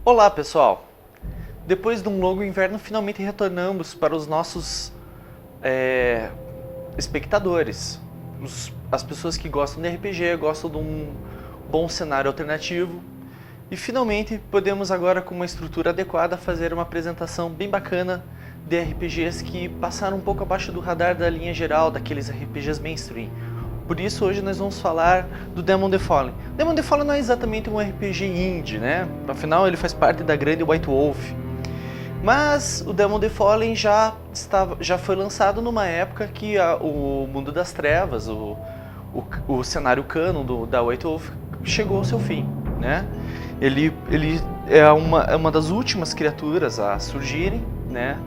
Olá pessoal! Depois de um longo inverno, finalmente retornamos para os nossos espectadores, as pessoas que gostam de RPG, gostam de um bom cenário alternativo, e finalmente podemos agora, com uma estrutura adequada, fazer uma apresentação bem bacana de RPGs que passaram um pouco abaixo do radar da linha geral daqueles RPGs mainstream. Por isso hoje nós vamos falar do Demon the Fallen. Demon the Fallen não é exatamente um RPG indie, né? Afinal ele faz parte da grande White Wolf. Mas o Demon the Fallen já foi lançado numa época que o Mundo das Trevas, o cenário canon da White Wolf chegou ao seu fim, né? Ele é uma das últimas criaturas a surgirem, né?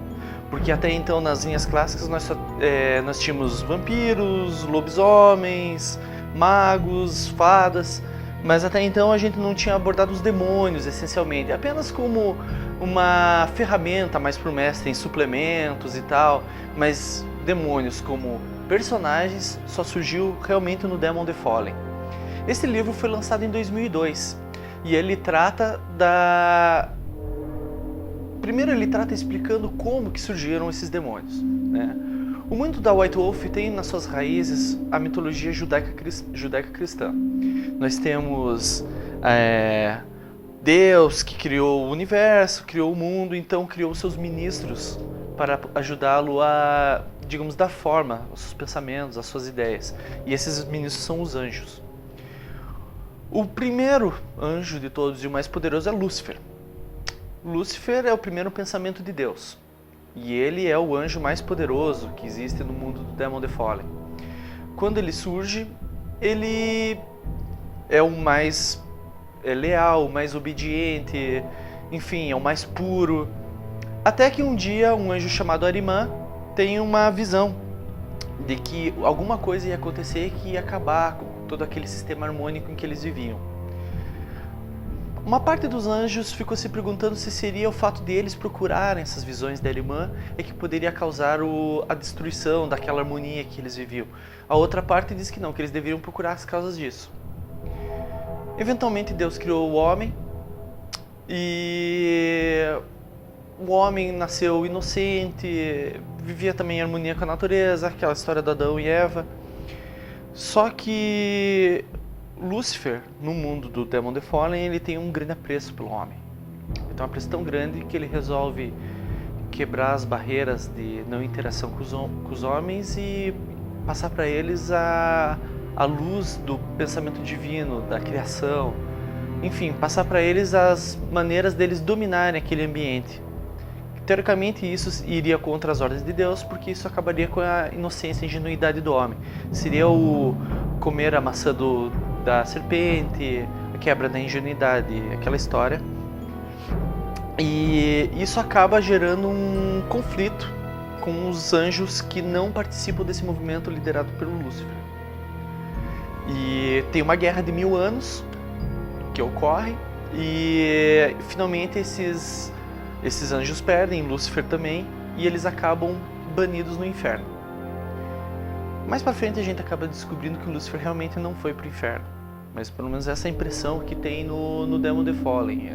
Porque até então nas linhas clássicas nós tínhamos vampiros, lobisomens, magos, fadas, mas até então a gente não tinha abordado os demônios essencialmente, apenas como uma ferramenta mais para o mestre em suplementos e tal, mas demônios como personagens só surgiu realmente no Demon the Fallen. Esse livro foi lançado em 2002 e ele trata Primeiro ele trata explicando como que surgiram esses demônios, né? O mundo da White Wolf tem nas suas raízes a mitologia judaica-cristã. Nós temos Deus que criou o universo, criou o mundo, então criou seus ministros para ajudá-lo a, digamos, dar forma aos seus pensamentos, às suas ideias. E esses ministros são os anjos. O primeiro anjo de todos e o mais poderoso é Lúcifer. Lúcifer é o primeiro pensamento de Deus, e ele é o anjo mais poderoso que existe no mundo do Demon the Fallen. Quando ele surge, ele é o mais leal, o mais obediente, enfim, é o mais puro. Até que um dia um anjo chamado Arimã tem uma visão de que alguma coisa ia acontecer que ia acabar com todo aquele sistema harmônico em que eles viviam. Uma parte dos anjos ficou se perguntando se seria o fato de eles procurarem essas visões da Arimã é que poderia causar a destruição daquela harmonia que eles viviam. A outra parte diz que não, que eles deveriam procurar as causas disso. Eventualmente Deus criou o homem e o homem nasceu inocente, vivia também em harmonia com a natureza, aquela história de Adão e Eva. Só que Lúcifer, no mundo do Demon the Fallen, ele tem um grande apreço pelo homem. Ele tem um apreço tão grande que ele resolve quebrar as barreiras de não interação com os homens e passar para eles a luz do pensamento divino, da criação. Enfim, passar para eles as maneiras deles dominarem aquele ambiente. Teoricamente isso iria contra as ordens de Deus, porque isso acabaria com a inocência e ingenuidade do homem. Seria o comer a maçã da serpente, a quebra da ingenuidade, aquela história. E isso acaba gerando um conflito com os anjos que não participam desse movimento liderado pelo Lúcifer. E tem uma guerra de 1000 anos que ocorre e finalmente esses anjos perdem, Lúcifer também, e eles acabam banidos no inferno. Mais pra frente a gente acaba descobrindo que o Lúcifer realmente não foi pro inferno, mas pelo menos essa é a impressão que tem no Demon the Fallen.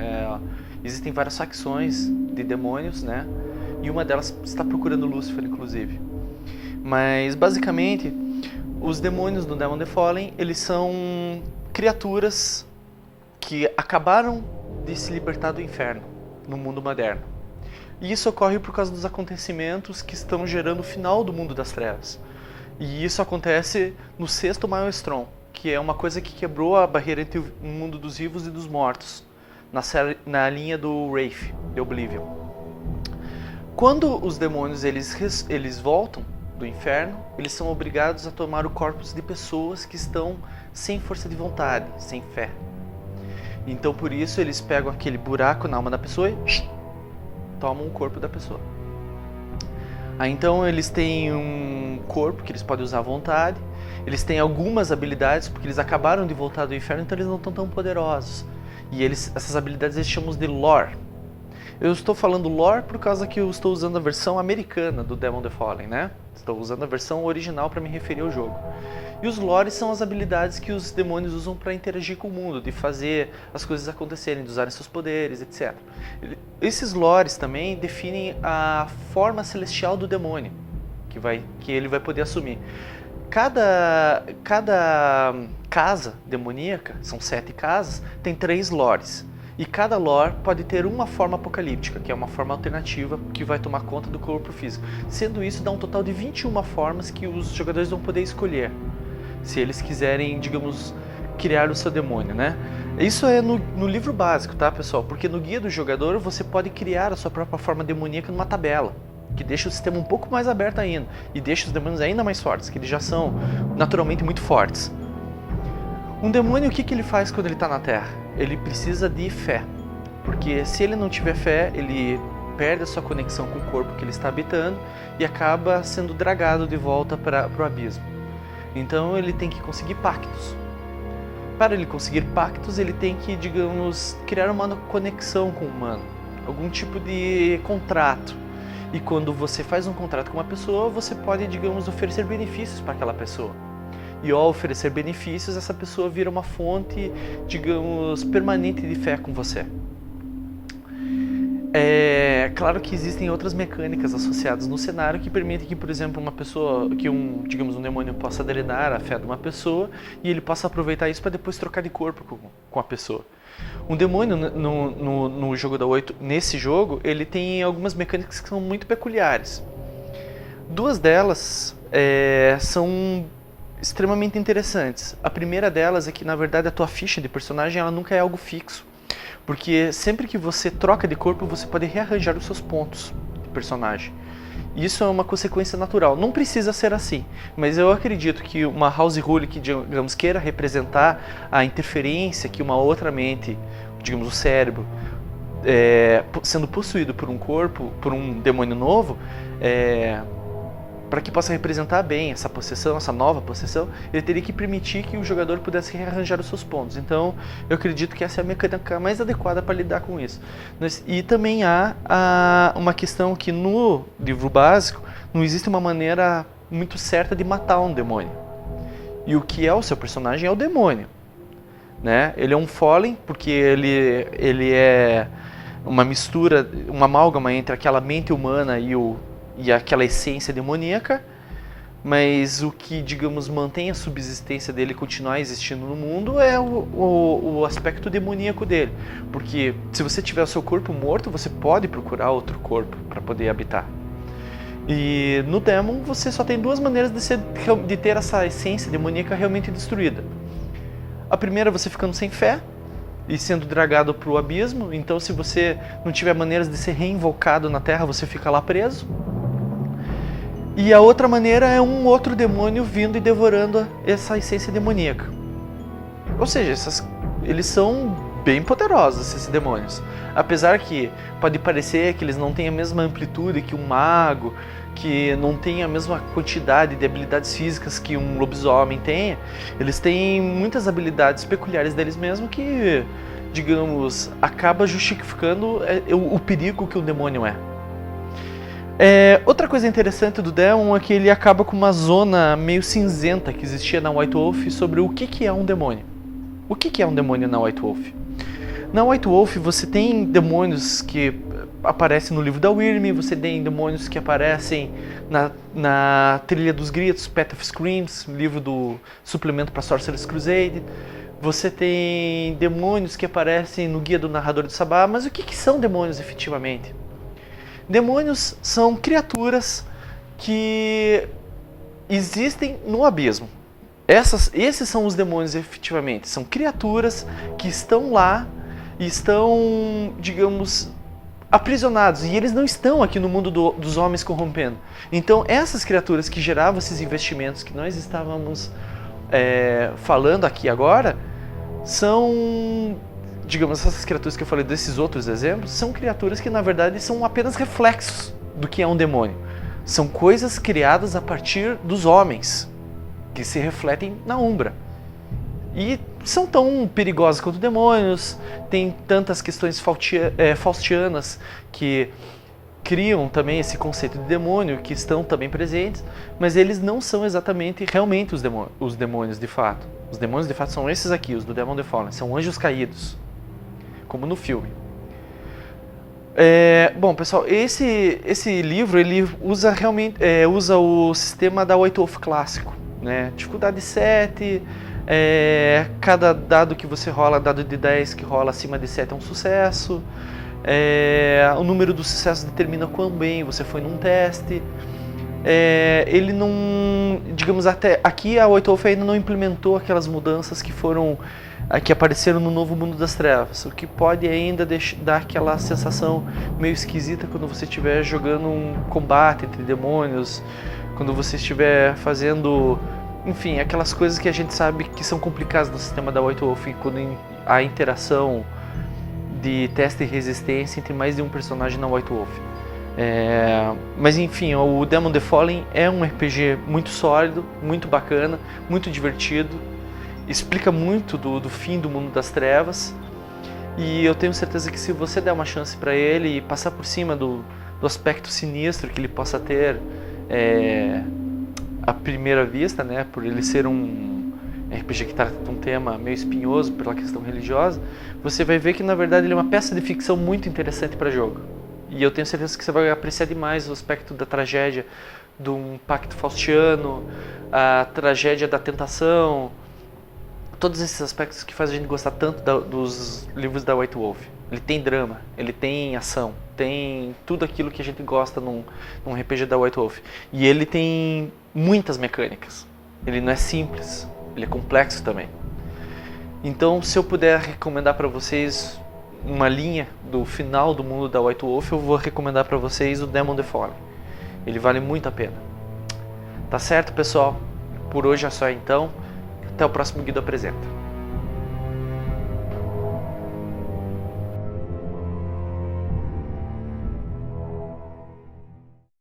Existem várias facções de demônios, né? E uma delas está procurando Lúcifer, inclusive. Mas basicamente, os demônios do Demon the Fallen, eles são criaturas que acabaram de se libertar do inferno no mundo moderno. E isso ocorre por causa dos acontecimentos que estão gerando o final do mundo das trevas. E isso acontece no sexto Maelstrom, que é uma coisa que quebrou a barreira entre o mundo dos vivos e dos mortos, na linha do Wraith, de Oblivion. Quando os demônios eles voltam do inferno, eles são obrigados a tomar o corpos de pessoas que estão sem força de vontade, sem fé. Então por isso eles pegam aquele buraco na alma da pessoa e tomam o corpo da pessoa. Aí então eles têm um corpo que eles podem usar à vontade, eles têm algumas habilidades porque eles acabaram de voltar do inferno, então eles não estão tão poderosos. E essas habilidades eles chamam de lore. Eu estou falando lore por causa que eu estou usando a versão americana do Demon the Fallen, né? Estou usando a versão original para me referir ao jogo. E os lores são as habilidades que os demônios usam para interagir com o mundo, de fazer as coisas acontecerem, de usarem seus poderes, etc. Esses lores também definem a forma celestial do demônio, que ele vai poder assumir. Cada casa demoníaca, são 7 casas, tem 3 lores. E cada lore pode ter uma forma apocalíptica, que é uma forma alternativa que vai tomar conta do corpo físico. Sendo isso, dá um total de 21 formas que os jogadores vão poder escolher, se eles quiserem, digamos, criar o seu demônio, né? Isso é no livro básico, tá, pessoal? Porque no guia do jogador você pode criar a sua própria forma demoníaca numa tabela, que deixa o sistema um pouco mais aberto ainda, e deixa os demônios ainda mais fortes, que eles já são naturalmente muito fortes. Um demônio, o que ele faz quando ele está na Terra? Ele precisa de fé, porque se ele não tiver fé, ele perde a sua conexão com o corpo que ele está habitando e acaba sendo dragado de volta para o abismo. Então ele tem que conseguir pactos. Para ele conseguir pactos, ele tem que, digamos, criar uma conexão com o humano, algum tipo de contrato. E quando você faz um contrato com uma pessoa, você pode, digamos, oferecer benefícios para aquela pessoa. E ao oferecer benefícios, essa pessoa vira uma fonte, digamos, permanente de fé com você. É claro que existem outras mecânicas associadas no cenário que permitem que, por exemplo, digamos, um demônio possa drenar a fé de uma pessoa e ele possa aproveitar isso para depois trocar de corpo com a pessoa. Um demônio no jogo da 8, nesse jogo, ele tem algumas mecânicas que são muito peculiares. 2 delas são extremamente interessantes. A primeira delas é que, na verdade, a tua ficha de personagem ela nunca é algo fixo. Porque sempre que você troca de corpo, você pode rearranjar os seus pontos de personagem. Isso é uma consequência natural. Não precisa ser assim, mas eu acredito que uma house rule que, digamos, queira representar a interferência que uma outra mente, digamos, o cérebro, sendo possuído por um corpo, por um demônio novo, para que possa representar bem essa possessão, essa nova possessão, ele teria que permitir que o jogador pudesse rearranjar os seus pontos. Então, eu acredito que essa é a mecânica mais adequada para lidar com isso. E também há uma questão que no livro básico não existe uma maneira muito certa de matar um demônio. E o que é o seu personagem é o demônio, né? Ele é um Fallen, porque ele é uma mistura, uma amálgama entre aquela mente humana e aquela essência demoníaca, mas o que, digamos, mantém a subsistência dele continuar existindo no mundo é o aspecto demoníaco dele. Porque se você tiver o seu corpo morto, você pode procurar outro corpo para poder habitar. E no Demon você só tem 2 maneiras de ter essa essência demoníaca realmente destruída. A primeira é você ficando sem fé e sendo dragado para o abismo. Então, se você não tiver maneiras de ser reinvocado na Terra, você fica lá preso. E a outra maneira é um outro demônio vindo e devorando essa essência demoníaca. Ou seja, eles são bem poderosos, esses demônios. Apesar que pode parecer que eles não têm a mesma amplitude que um mago, que não têm a mesma quantidade de habilidades físicas que um lobisomem tem, eles têm muitas habilidades peculiares deles mesmos que, digamos, acaba justificando o perigo que o demônio é. Outra coisa interessante do Demon é que ele acaba com uma zona meio cinzenta que existia na White Wolf sobre o que é um demônio. O que é um demônio na White Wolf? Na White Wolf você tem demônios que aparecem no livro da Wyrm, você tem demônios que aparecem na Trilha dos Gritos, Path of Screams, livro do suplemento para Sorcerer's Crusade. Você tem demônios que aparecem no Guia do Narrador de Sabá, mas o que são demônios efetivamente? Demônios são criaturas que existem no abismo. Esses são os demônios efetivamente. São criaturas que estão lá e estão, digamos, aprisionados. E eles não estão aqui no mundo dos homens corrompendo. Então essas criaturas que geravam esses investimentos que nós estávamos falando aqui agora, são, digamos, essas criaturas que eu falei desses outros exemplos, são criaturas que na verdade são apenas reflexos do que é um demônio. São coisas criadas a partir dos homens, que se refletem na Umbra. E são tão perigosos quanto demônios, tem tantas questões faustianas que criam também esse conceito de demônio, que estão também presentes, mas eles não são exatamente realmente os demônios de fato. Os demônios de fato são esses aqui, os do Demon the Fallen, são anjos caídos, como no filme. Bom, pessoal, esse livro ele usa realmente usa o sistema da White Wolf clássico, né? Dificuldade 7, cada dado que você rola, dado de 10 que rola acima de 7 é um sucesso. O número dos sucessos determina quão bem você foi num teste. Ele não, digamos, até aqui a White Wolf ainda não implementou aquelas mudanças que apareceram no novo Mundo das Trevas, o que pode ainda dar aquela sensação meio esquisita quando você estiver jogando um combate entre demônios, quando você estiver fazendo, enfim, aquelas coisas que a gente sabe que são complicadas no sistema da White Wolf, quando a interação de teste de resistência entre mais de um personagem na White Wolf. Mas enfim, o Demon the Fallen é um RPG muito sólido, muito bacana, muito divertido, explica muito do fim do Mundo das Trevas, e eu tenho certeza que se você der uma chance para ele e passar por cima do aspecto sinistro que ele possa ter à primeira vista, né, por ele ser um RPG que trata de um tema meio espinhoso pela questão religiosa, você vai ver que na verdade ele é uma peça de ficção muito interessante para jogo. E eu tenho certeza que você vai apreciar demais o aspecto da tragédia de um pacto faustiano, a tragédia da tentação, todos esses aspectos que fazem a gente gostar tanto dos livros da White Wolf. Ele tem drama, ele tem ação, tem tudo aquilo que a gente gosta num RPG da White Wolf. E ele tem muitas mecânicas, ele não é simples, ele é complexo também. Então, se eu puder recomendar para vocês uma linha do final do mundo da White Wolf, eu vou recomendar para vocês o Demon the Fallen. Ele vale muito a pena. Tá certo, pessoal? Por hoje é só então. Até o próximo Guido Apresenta.